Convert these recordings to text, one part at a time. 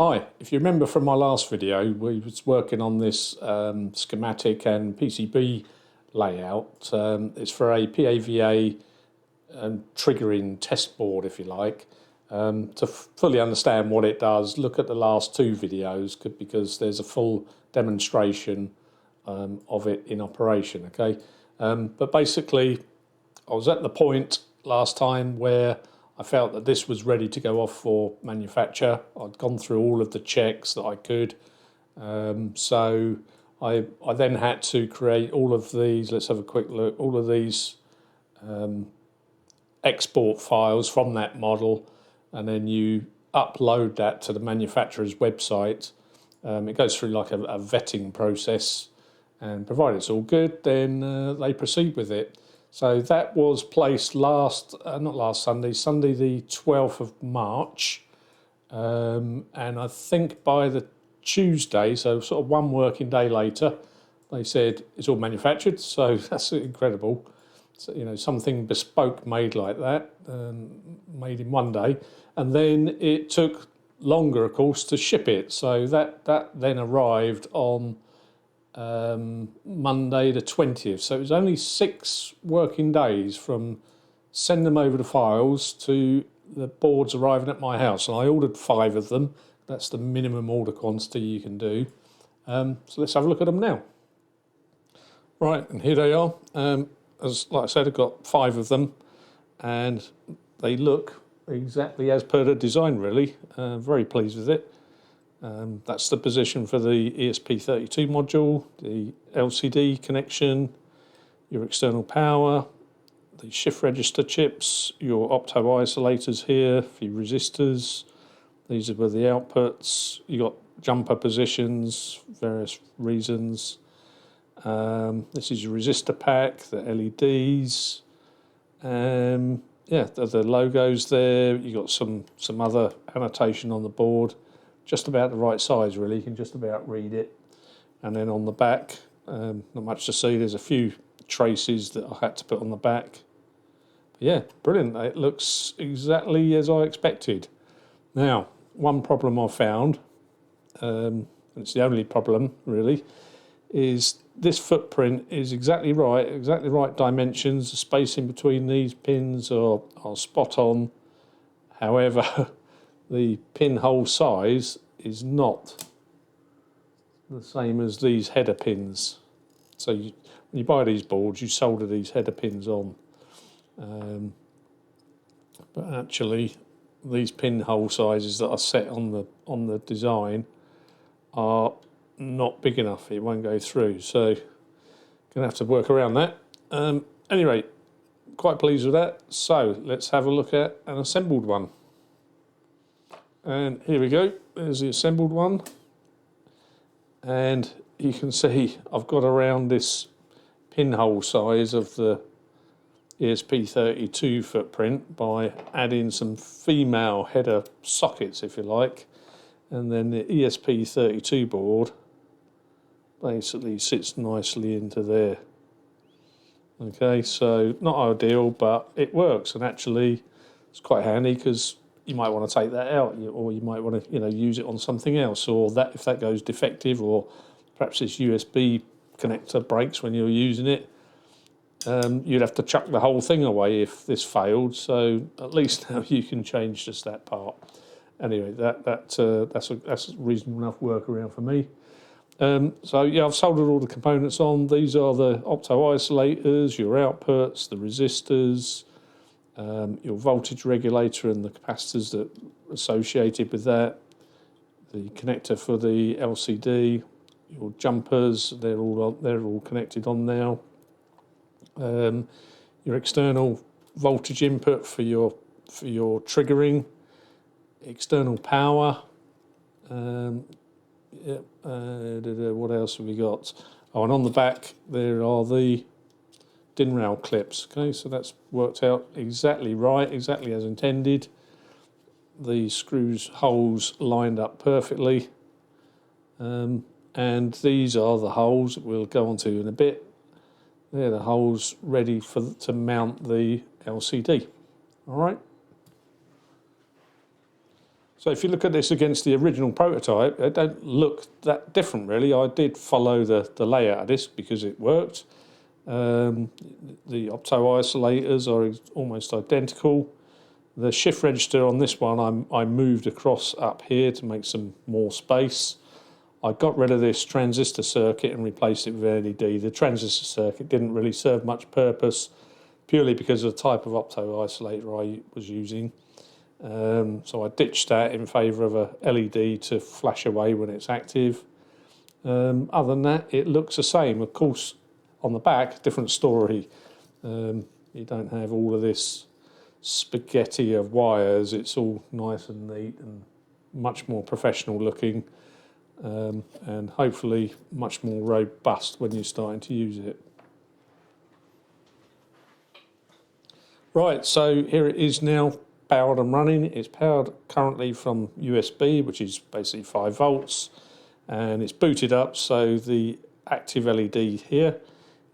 Hi, if you remember from my last video, we was working on this schematic and PCB layout. It's for a PAVA triggering test board, if you like. To fully understand what it does, look at the last two videos because there's a full demonstration of it in operation, okay? But basically, I was at the point last time where I felt that this was ready to go off for manufacture. I'd gone through all of the checks that I could. So I then had to create all of these, let's have a quick look, all of these export files from that model, and then you upload that to the manufacturer's website. It goes through like a vetting process, and provided it's all good, then they proceed with it. So that was placed not last Sunday, Sunday the 12th of March. And I think by the Tuesday, so sort of one working day later, they said it's all manufactured. So that's incredible. So, you know, something bespoke made like that, made in one day. And then it took longer, of course, to ship it. So that then arrived on Monday the 20th. So it was only 6 working days from send them over the files to the boards arriving at my house. And I ordered 5 of them. That's the minimum order quantity you can do. So let's have a look at them now. Right, and here they are. Like I said, I've got 5 of them, and they look exactly as per the design, really. Very pleased with it. That's the position for the ESP32 module, the LCD connection, your external power, the shift register chips, your opto isolators here for your resistors. These are where the outputs. You got jumper positions, various reasons. This is your resistor pack, the LEDs. Yeah, the logos there. You got some other annotation on the board. Just about the right size, really. You can just about read it. And then on the back, not much to see. There's a few traces that I had to put on the back. But yeah, brilliant. It looks exactly as I expected. Now, one problem I found, and it's the only problem really, is this footprint is exactly right dimensions. The spacing between these pins are spot on. However, the pinhole size is not the same as these header pins. So when you buy these boards, you solder these header pins on. But actually, these pinhole sizes that are set on the design are not big enough. It won't go through. So gonna have to work around that. Anyway, quite pleased with that. So let's have a look at an assembled one. And here we go, there's the assembled one. And you can see I've got around this pinhole size of the ESP32 footprint by adding some female header sockets, if you like. And then the ESP32 board basically sits nicely into there. Okay, so not ideal, but it works, and actually it's quite handy because you might want to take that out, or you might want to, use it on something else, or that if that goes defective, or perhaps this USB connector breaks when you're using it, you'd have to chuck the whole thing away if this failed. So at least now you can change just that part. Anyway, that's a reasonable enough workaround for me. So yeah, I've soldered all the components on. These are the opto isolators, your outputs, the resistors, your voltage regulator and the capacitors that are associated with that, the connector for the LCD, your jumpers, they're all connected on now. Your external voltage input for your triggering, external power. What else have we got? Oh, and on the back there are the DIN rail clips. Okay, so that's worked out exactly right, exactly as intended. The screws holes lined up perfectly, and these are the holes that we'll go on to in a bit. They're the holes ready to mount the LCD. All right. So if you look at this against the original prototype, they don't look that different really. I did follow the layout of this because it worked. The opto isolators are almost identical. The shift register on this one I moved across up here to make some more space. I got rid of this transistor circuit and replaced it with LED. The transistor circuit didn't really serve much purpose, purely because of the type of opto isolator I was using. So I ditched that in favour of a LED to flash away when it's active. Other than that, it looks the same. Of course, on the back, different story. You don't have all of this spaghetti of wires. It's all nice and neat and much more professional looking, and hopefully much more robust when you're starting to use it. Right, so here it is now, powered and running. It's powered currently from USB, which is basically 5 volts, and it's booted up, so the active LED here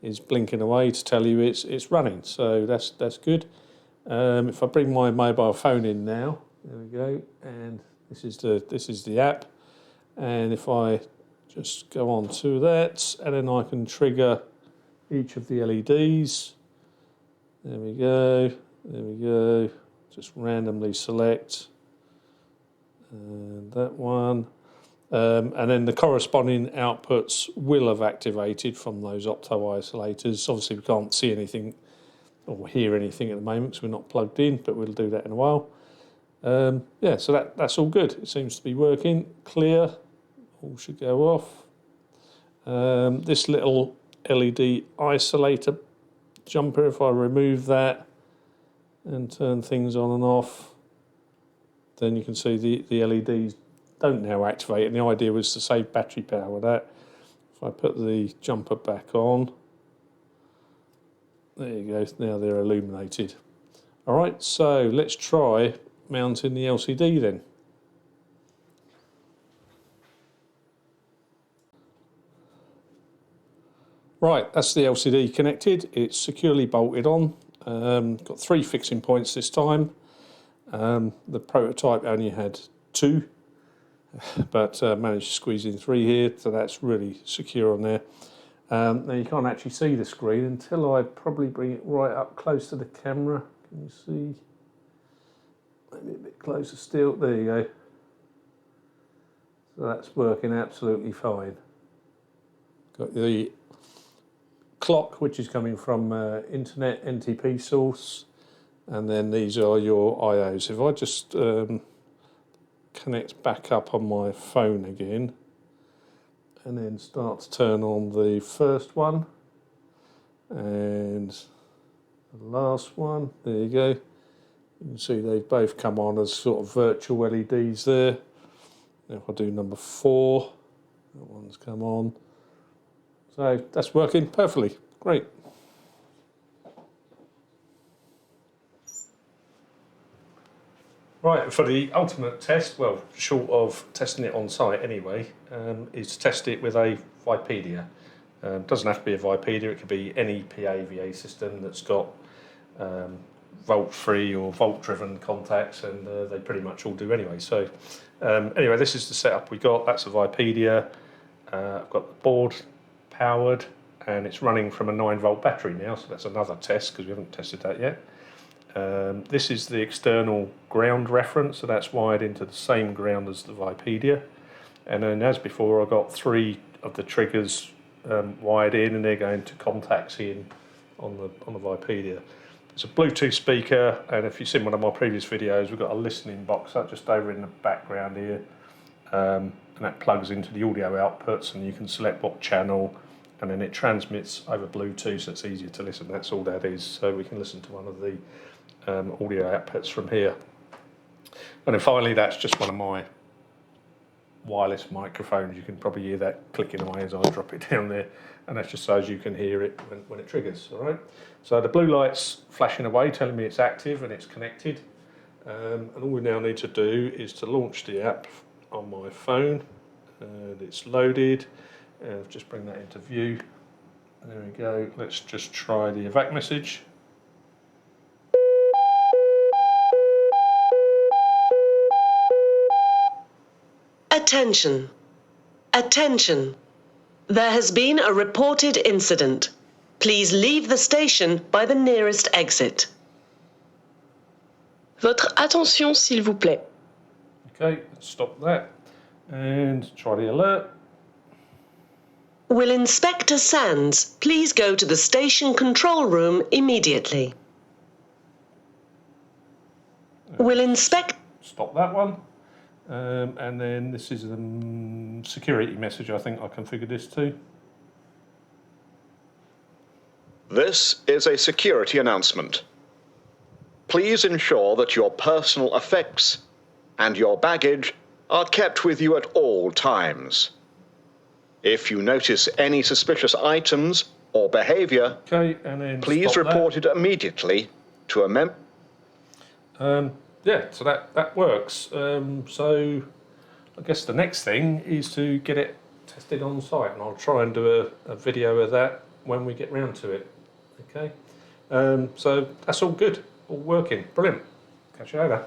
is blinking away to tell you it's running, so that's good. If I bring my mobile phone in now, there we go, and this is the app, and if I just go on to that, and then I can trigger each of the LEDs. There we go, there we go. Just randomly select and that one. And then the corresponding outputs will have activated from those opto isolators. Obviously we can't see anything or hear anything at the moment because we're not plugged in, but we'll do that in a while. Yeah, so that's all good. It seems to be working. Clear, all should go off. This little LED isolator jumper, if I remove that and turn things on and off, then you can see the LEDs don't now activate, and the idea was to save battery power with that. If I put the jumper back on, there you go, now they're illuminated. Alright, so let's try mounting the LCD then. Right, that's the LCD connected. It's securely bolted on. Got 3 fixing points this time. The prototype only had 2, but managed to squeeze in 3 here, so that's really secure on there. Now you can't actually see the screen until I probably bring it right up close to the camera. Can you see? Maybe a bit closer still. There you go. So that's working absolutely fine. Got the clock, which is coming from internet NTP source, and then these are your IOs. If I just connect back up on my phone again and then start to turn on the first one and the last one, there you go. You can see they've both come on as sort of virtual LEDs there. Now if I do number 4, that one's come on. So that's working perfectly. Great. Right, for the ultimate test, well, short of testing it on site anyway, is to test it with a Vipedia. Doesn't have to be a Vipedia, it could be any PAVA system that's got volt-free or volt-driven contacts, and they pretty much all do anyway. So anyway, this is the setup we got. That's a Vipedia. I've got the board powered, and it's running from a 9-volt battery now, so that's another test because we haven't tested that yet. This is the external ground reference, so that's wired into the same ground as the Vipedia. And then as before, I've got 3 of the triggers wired in, and they're going to contacts in on the Vipedia. It's a Bluetooth speaker, and if you've seen one of my previous videos, we've got a listening box up just over in the background here, and that plugs into the audio outputs, and you can select what channel, and then it transmits over Bluetooth, so it's easier to listen. That's all that is, so we can listen to one of the audio outputs from here. And then finally, that's just one of my wireless microphones. You can probably hear that clicking away as I drop it down there, and that's just so as you can hear it when it triggers. All right. So the blue light's flashing away, telling me it's active and it's connected. And all we now need to do is to launch the app on my phone, and it's loaded. Just bring that into view. There we go. Let's just try the evac message. Attention. Attention. There has been a reported incident. Please leave the station by the nearest exit. Votre attention, s'il vous plaît. Okay, let's stop that and try the alert. Will Inspector Sands please go to the station control room immediately? Will Inspect... Stop that one. And then this is a security message, I think I configured this to. This is a security announcement. Please ensure that your personal effects and your baggage are kept with you at all times. If you notice any suspicious items or behaviour, Okay, and then please report it immediately to a member. Yeah, so that works. So I guess the next thing is to get it tested on site, and I'll try and do a video of that when we get round to it. Okay, so that's all good, all working, brilliant. Catch you later.